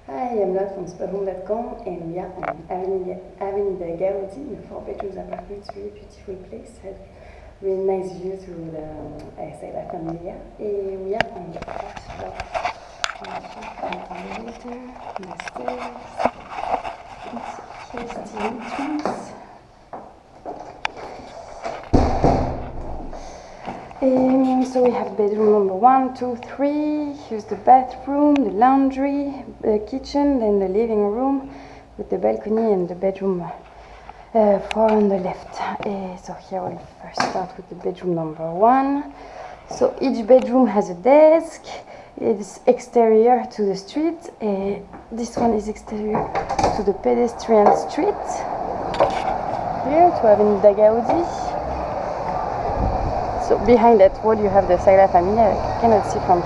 Hi, I'm Lot from Spotahome.com, and we are on Avenida Gaudi in a 4-bedroom apartment. It's a really beautiful place. It has really nice view to the Sagrada Familia. And we are on the fourth floor. On the stairs. Here's the entrance. So we have bedroom number 1, 2, 3. Here's the bathroom, the laundry, the kitchen, then the living room with the balcony and the bedroom 4 on the left. So here we'll first start with the bedroom number 1. So each bedroom has a desk. It's exterior to the street. This one is exterior to the pedestrian street. Here to Avenida Gaudi. So behind that wall you have the Sagrada Familia, I cannot see from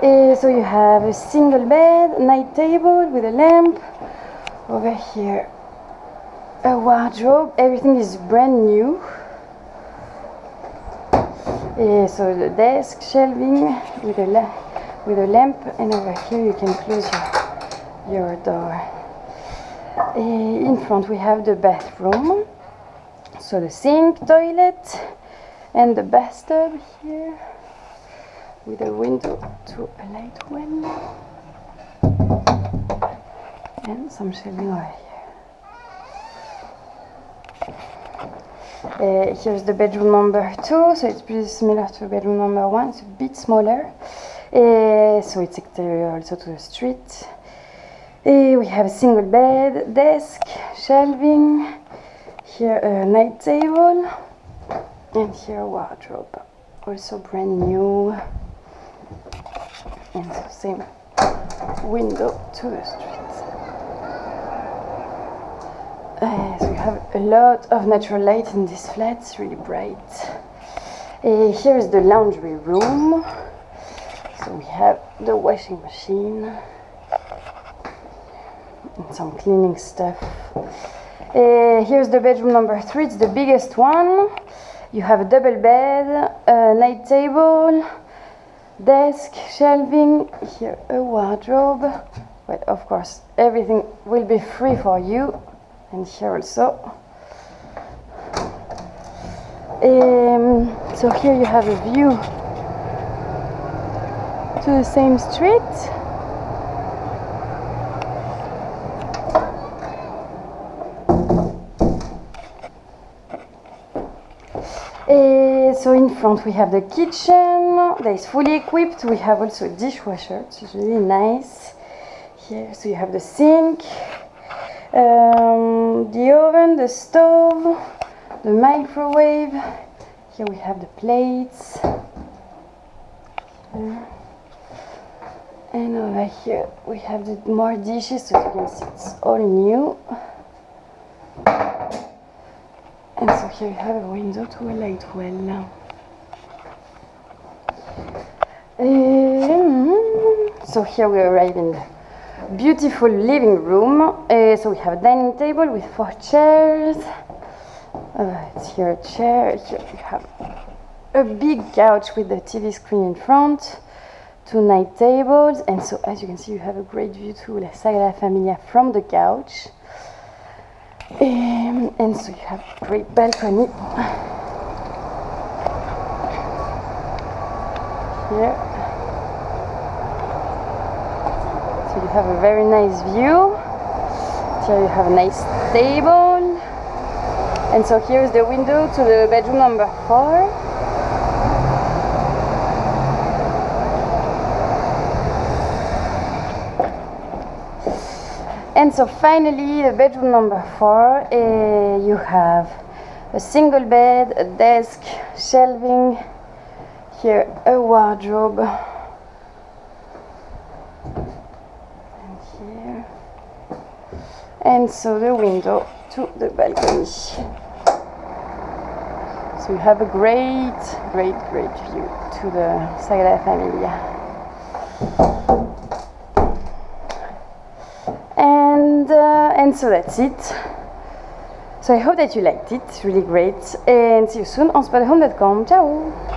here. So you have a single bed, night table with a lamp. Over here a wardrobe, everything is brand new. So the desk, shelving with a lamp, and over here you can close your door. In front we have the bathroom. So the sink, toilet, and the bathtub here with a window to a light well, and some shelving over here. Here's the bedroom number 2, so it's pretty similar to bedroom number 1, it's a bit smaller. So it's exterior also to the street. We have a single bed, desk, shelving. Here a night table, and here a wardrobe, also brand new, and the same window to the street. So you have a lot of natural light in this flat, it's really bright. Here is the laundry room, so we have the washing machine, and some cleaning stuff. Here's the bedroom number 3, it's the biggest one. You have a double bed, a night table, desk, shelving, here a wardrobe. But of course everything will be free for you, and here also. So here you have a view to the same street. So in front we have the kitchen, that is fully equipped. We have also a dishwasher, which is really nice. Here, so you have the sink, the oven, the stove, the microwave. Here we have the plates. And over here we have the more dishes, so you can see it's all new. And so here you have a window to a light well. So here we arrive in the beautiful living room. So we have a dining table with 4 chairs. It's here a chair. Here you have a big couch with the TV screen in front. 2 night tables. And so as you can see you have a great view to La Sagrada Familia from the couch. And so you have a great balcony here. So you have a very nice view. Here you have a nice table. And so here is the window to the bedroom number 4. And so finally, the bedroom number 4, you have a single bed, a desk, shelving, here a wardrobe, and here, and so the window to the balcony. So you have a great view to the Sagrada Familia. And so that's it. So I hope that you liked it, really great, and see you soon on Spotahome.com. Ciao!